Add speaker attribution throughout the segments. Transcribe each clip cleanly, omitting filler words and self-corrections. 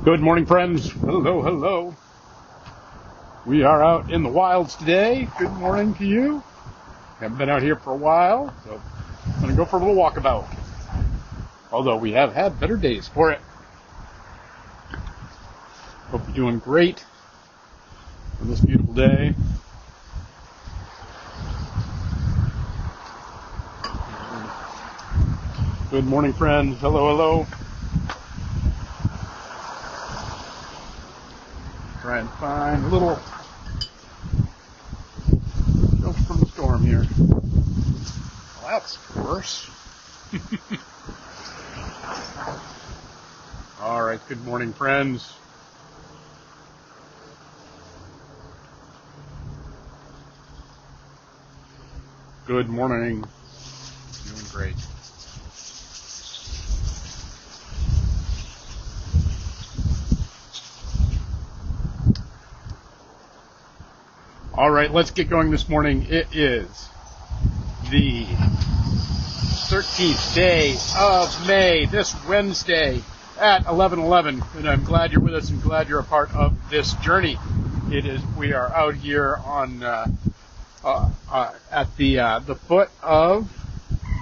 Speaker 1: Good morning, friends. Hello, hello. We are out in the wilds today. Good morning to you. Haven't been out here for a while, so I'm going to go for a little walkabout. Although we have had better days for it. Hope you're doing great on this beautiful day. Good morning, friends. Hello, hello. Try and find a little shelter from the storm here. Well, that's worse. All right, good morning, friends. Good morning. Doing great. All right, let's get going this morning. It is the 13th day of May, this Wednesday at 11:11, and I'm glad you're with us and glad you're a part of this journey. We are out here on at the foot of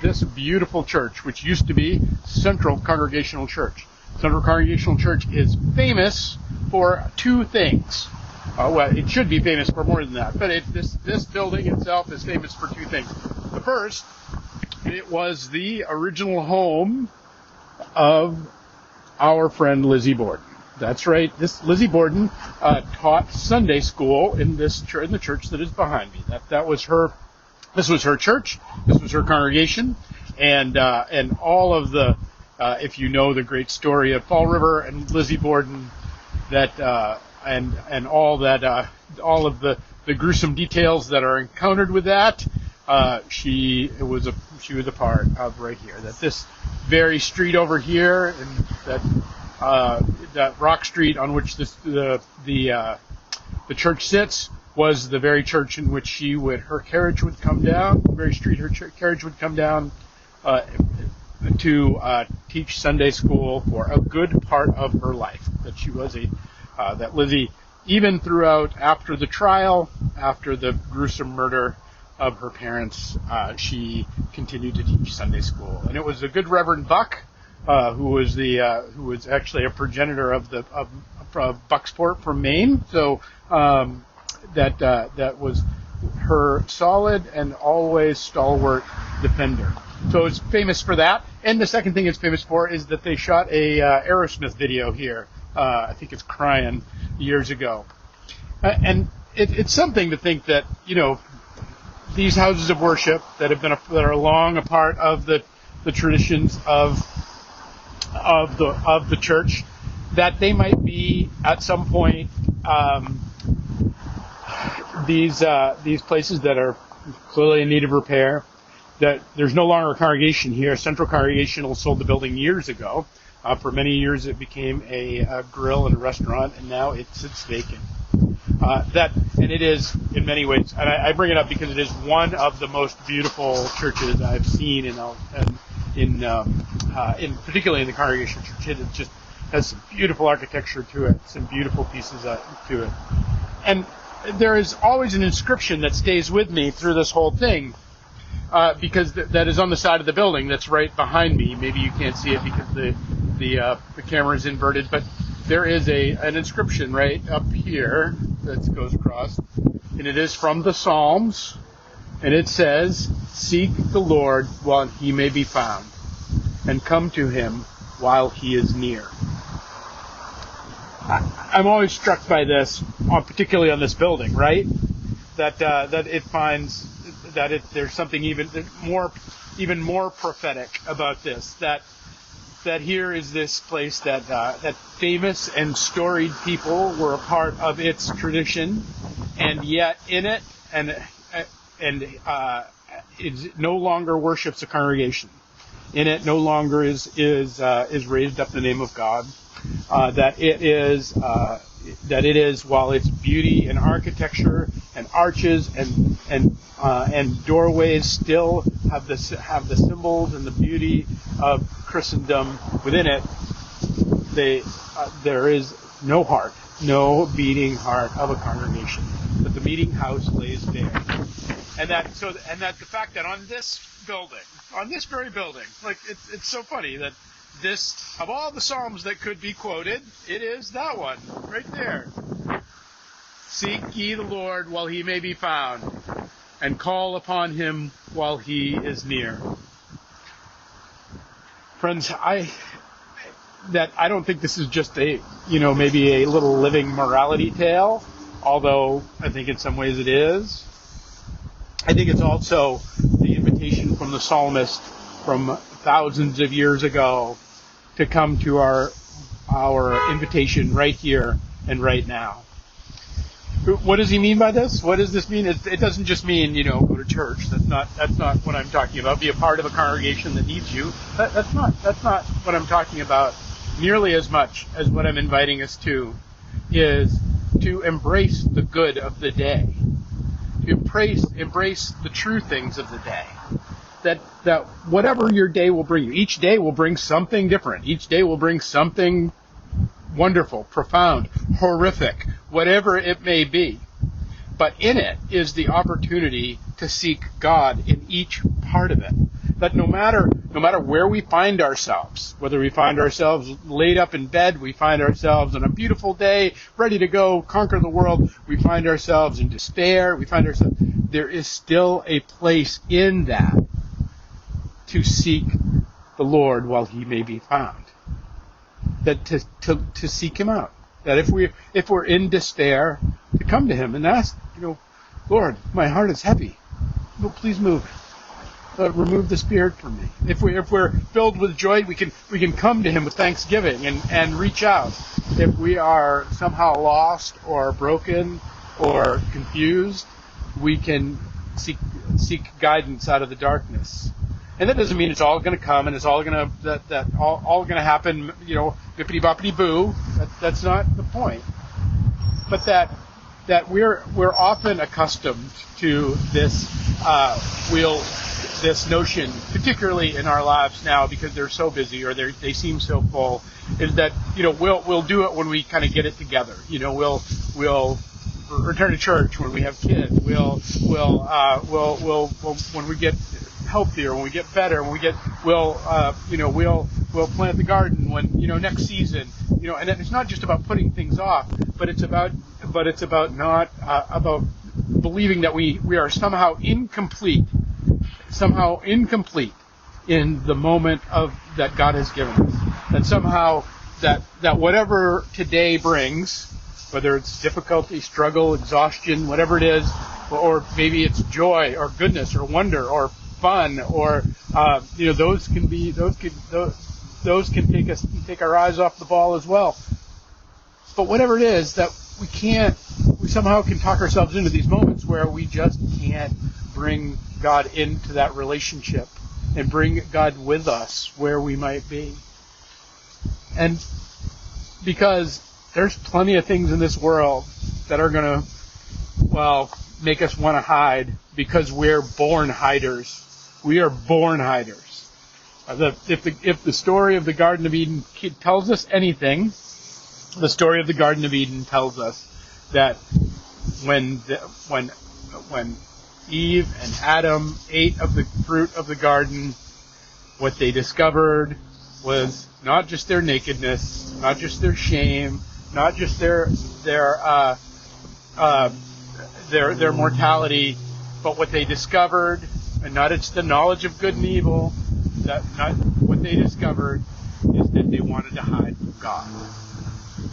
Speaker 1: this beautiful church, which used to be Central Congregational Church. Central Congregational Church is famous for two things. Well, it should be famous for more than that, but this building itself is famous for two things. The first, it was the original home of our friend Lizzie Borden. That's right. This Lizzie Borden taught Sunday school in the church that is behind me. That was her. This was her church. This was her congregation, and all of the if you know the great story of Fall River and Lizzie Borden, that. And all of the gruesome details that are encountered with that, she was a part of right here. That this very street over here, and that rock street on which the church sits, was the very church in which her carriage would come down. The very street her carriage would come down to teach Sunday school for a good part of her life. That she was that Lizzie, even throughout, after the trial, after the gruesome murder of her parents, she continued to teach Sunday school. And it was a good Reverend Buck, who was actually a progenitor of Bucksport from Maine. So that was her solid and always stalwart defender. So it's famous for that. And the second thing it's famous for is that they shot a Aerosmith video here. I think it's Crying, years ago. And it's something to think that, these houses of worship that are long a part of the traditions of the church, that they might be at some point these places that are clearly in need of repair. That there's no longer a congregation here. Central Congregational sold the building years ago. For many years, it became a grill and a restaurant, and now it sits vacant. And it is, in many ways, and I bring it up because it is one of the most beautiful churches I've seen particularly in the Congregational Church. It just has some beautiful architecture to it, some beautiful pieces to it, and there is always an inscription that stays with me through this whole thing. Because that is on the side of the building that's right behind me. Maybe you can't see it because the camera is inverted, but there is an inscription right up here that goes across, and it is from the Psalms, and it says, "Seek the Lord while he may be found, and come to him while he is near." I'm always struck by this, particularly on this building, right? That it finds that there's something even more prophetic about this. That here is this place that famous and storied people were a part of its tradition, and yet in it it no longer worships a congregation. In it no longer is raised up the name of God. That it is while its beauty and architecture and arches and doorways still have the symbols and the beauty of Christendom within it, there is no beating heart of a congregation, but the meeting house lays bare. And that the fact that on this very building, like it's so funny that this, of all the Psalms that could be quoted, it is that one right there. Seek ye the Lord while he may be found, and call upon him while he is near. Friends, I don't think this is just maybe a little living morality tale, although I think in some ways it is. I think it's also the invitation from the psalmist from thousands of years ago to come to our invitation right here and right now. What does he mean by this? What does this mean? It doesn't just mean, go to church. That's not what I'm talking about. Be a part of a congregation that needs you. That's not what I'm talking about nearly as much as what I'm inviting us to is to embrace the good of the day. To embrace the true things of the day. That whatever your day will bring you, each day will bring something different. Each day will bring something wonderful, profound, horrific, whatever it may be. But in it is the opportunity to seek God in each part of it. That no matter where we find ourselves, whether we find ourselves laid up in bed, we find ourselves on a beautiful day, ready to go conquer the world, we find ourselves in despair, there is still a place in that to seek the Lord while he may be found. That to seek him out. That if we're in despair, to come to him and ask, Lord, my heart is heavy. Please move. Remove the spirit from me. If we're filled with joy, we can come to him with thanksgiving and reach out. If we are somehow lost or broken or confused, we can seek guidance out of the darkness. And that doesn't mean it's all going to come and it's all going to all going to happen, bippity boppity boo. That's not the point. But that we're often accustomed to this this notion, particularly in our lives now because they're so busy or they seem so full, is that we'll do it when we kind of get it together. We'll return to church when we have kids. We'll when we get healthier, when we get better, we'll plant the garden when next season, and it's not just about putting things off, but it's about not about believing that we are somehow incomplete in the moment that God has given us. That somehow that whatever today brings, whether it's difficulty, struggle, exhaustion, whatever it is, or maybe it's joy or goodness or wonder or fun or those can take our eyes off the ball as well. But whatever it is, that we somehow can talk ourselves into these moments where we just can't bring God into that relationship and bring God with us where we might be. And because there's plenty of things in this world that are going to, make us want to hide because we're born hiders. We are born hiders. If the story of the Garden of Eden tells us anything, the story of the Garden of Eden tells us that when Eve and Adam ate of the fruit of the garden, what they discovered was not just their nakedness, not just their shame, not just their mortality, but what they discovered, and not it's the knowledge of good and evil. What they discovered is that they wanted to hide from God.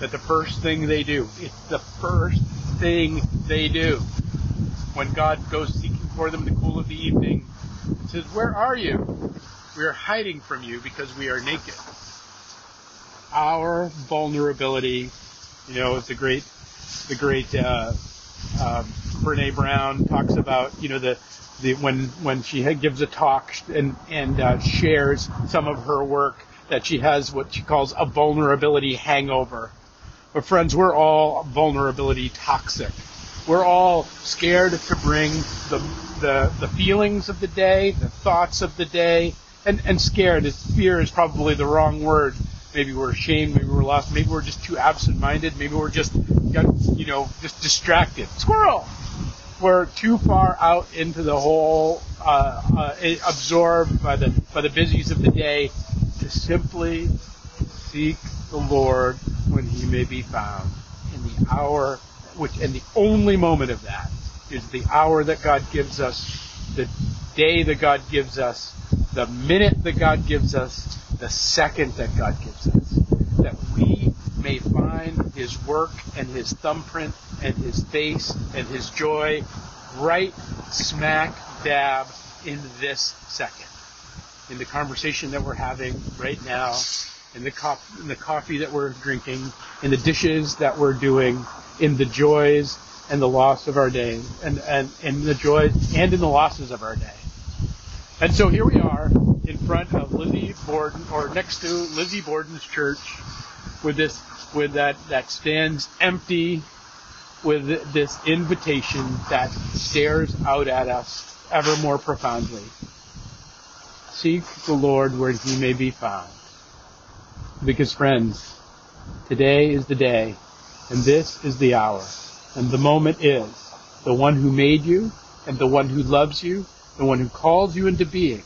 Speaker 1: That the first thing they do, it's the first thing they do when God goes seeking for them in the cool of the evening. It says, "Where are you? We are hiding from you because we are naked." Our vulnerability, it's the great Brene Brown talks about, when she gives a talk and shares some of her work, that she has what she calls a vulnerability hangover. But friends, we're all vulnerability toxic. We're all scared to bring the feelings of the day, the thoughts of the day, and scared. Fear is probably the wrong word, maybe we're ashamed, maybe we're lost, maybe we're just too absent-minded, maybe we're just distracted. Squirrel! We're too far out into the whole, absorbed by the busies of the day to simply seek the Lord when he may be found in the hour, and the only moment of that is the hour that God gives us, the day that God gives us, the minute that God gives us, the second that God gives us, that we may find his work and his thumbprint and his face and his joy right smack dab in this second, in the conversation that we're having right now, in the coffee that we're drinking, in the dishes that we're doing, in the joys and the loss of our day, and in the joys and in the losses of our day. And so here we are in front of Lizzie Borden, or next to Lizzie Borden's church, with that stands empty, with this invitation that stares out at us ever more profoundly. Seek the Lord where he may be found. Because friends, today is the day, and this is the hour, and the moment is the one who made you, and the one who loves you, the one who calls you into being,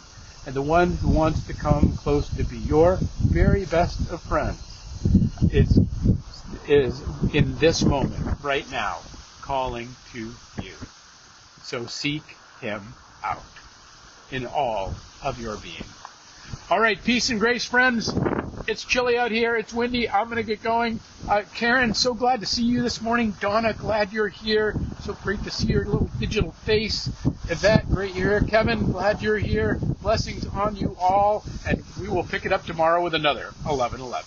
Speaker 1: and the one who wants to come close to be your very best of friends is in this moment, right now, calling to you. So seek him out in all of your being. All right, peace and grace, friends. It's chilly out here. It's windy. I'm going to get going. Karen, so glad to see you this morning. Donna, glad you're here. So great to see your little digital face. Yvette, great you're here. Kevin, glad you're here. Blessings on you all. And we will pick it up tomorrow with another 11:11.